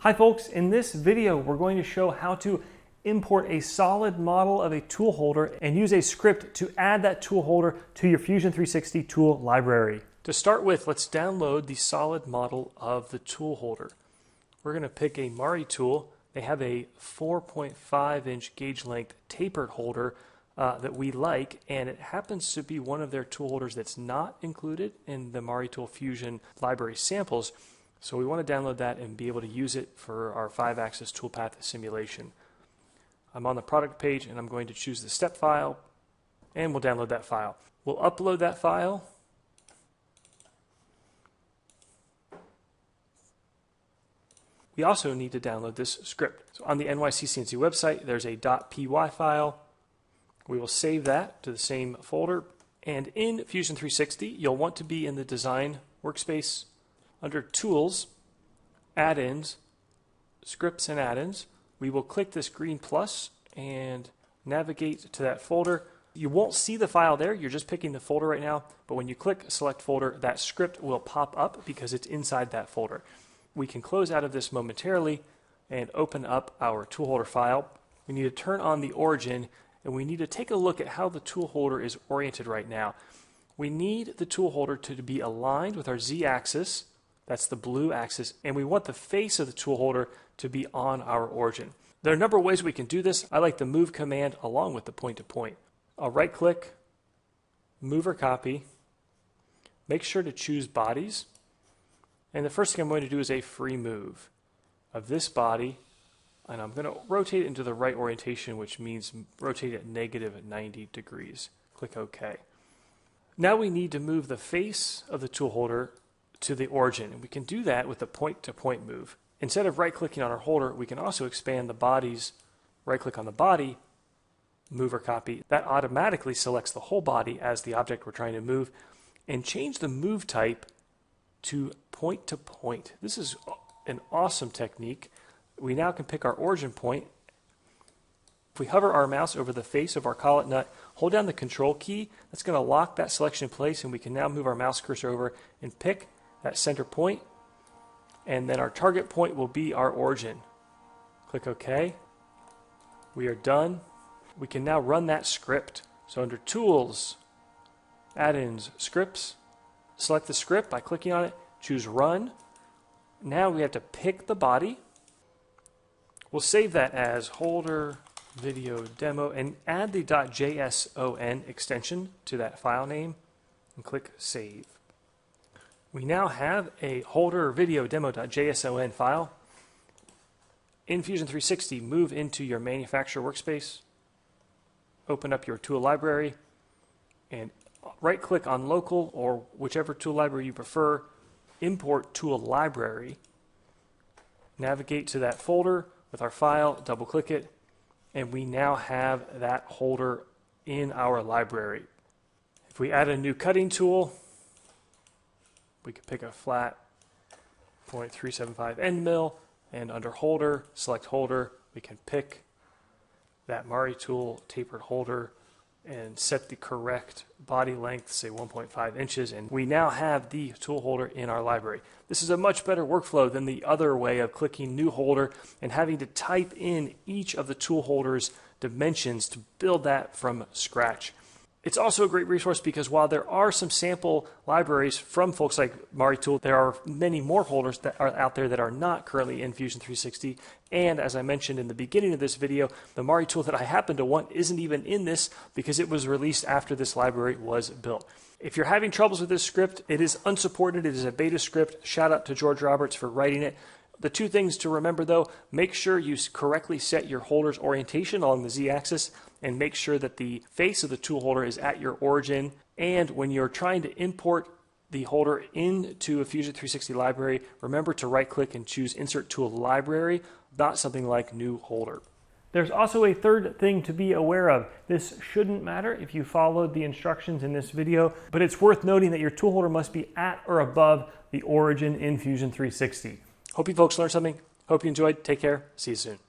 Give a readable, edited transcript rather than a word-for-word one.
Hi folks, in this video we're going to show how to import a solid model of a tool holder and use a script to add that tool holder to your Fusion 360 tool library. To start with, let's download the solid model of the tool holder. We're going to pick a Mari tool. They have a 4.5 inch gauge length tapered holder that we like, and it happens to be one of their tool holders that's not included in the Mari Tool Fusion library samples. So we want to download that and be able to use it for our 5-axis toolpath simulation. I'm on the product page and I'm going to choose the step file and we'll download that file. We'll upload that file. We also need to download this script. So on the NYC-CNC website, there's a .py file. We will save that to the same folder. And in Fusion 360, you'll want to be in the design workspace. Under Tools, Add-ins, Scripts and Add-ins, we will click this green plus and navigate to that folder. You won't see the file there, you're just picking the folder right now, but when you click Select Folder, that script will pop up because it's inside that folder. We can close out of this momentarily and open up our tool holder file. We need to turn on the origin and we need to take a look at how the tool holder is oriented right now. We need the tool holder to be aligned with our Z-axis. That's the blue axis, and we want the face of the tool holder to be on our origin. There are a number of ways we can do this. I like the move command along with the point-to-point. I'll right-click, move or copy, make sure to choose bodies, and the first thing I'm going to do is a free move of this body, and I'm going to rotate it into the right orientation, which means rotate at -90 degrees. Click OK. Now we need to move the face of the tool holder to the origin, and we can do that with the point-to-point move. Instead of right-clicking on our holder, we can also expand the bodies. Right-click on the body, move or copy. That automatically selects the whole body as the object we're trying to move, and change the move type to point-to-point. This is an awesome technique. We now can pick our origin point. If we hover our mouse over the face of our collet nut, hold down the Control key, that's going to lock that selection in place, and we can now move our mouse cursor over and pick that center point, and then our target point will be our origin. Click OK. We are done. We can now run that script. So under Tools, Add-ins, Scripts, select the script by clicking on it, choose Run. Now we have to pick the body. We'll save that as holder video demo and add the .json extension to that file name and click Save. We now have a holder video demo.json file. In Fusion 360, move into your manufacturer workspace, open up your tool library, and right-click on local or whichever tool library you prefer, import tool library. Navigate to that folder with our file, double-click it, and we now have that holder in our library. If we add a new cutting tool, we could pick a flat 0.375 end mill, and under holder, select holder, we can pick that Mari tool tapered holder and set the correct body length, say 1.5 inches, and we now have the tool holder in our library. This is a much better workflow than the other way of clicking new holder and having to type in each of the tool holder's dimensions to build that from scratch. It's also a great resource because while there are some sample libraries from folks like Mari Tool, there are many more holders that are out there that are not currently in Fusion 360. And as I mentioned in the beginning of this video, the Mari Tool that I happen to want isn't even in this because it was released after this library was built. If you're having troubles with this script, it is unsupported. It is a beta script. Shout out to George Roberts for writing it. The two things to remember though, make sure you correctly set your holder's orientation along the Z-axis and make sure that the face of the tool holder is at your origin. And when you're trying to import the holder into a Fusion 360 library, remember to right-click and choose Insert Tool Library, not something like New Holder. There's also a third thing to be aware of. This shouldn't matter if you followed the instructions in this video, but it's worth noting that your tool holder must be at or above the origin in Fusion 360. Hope you folks learned something. Hope you enjoyed. Take care. See you soon.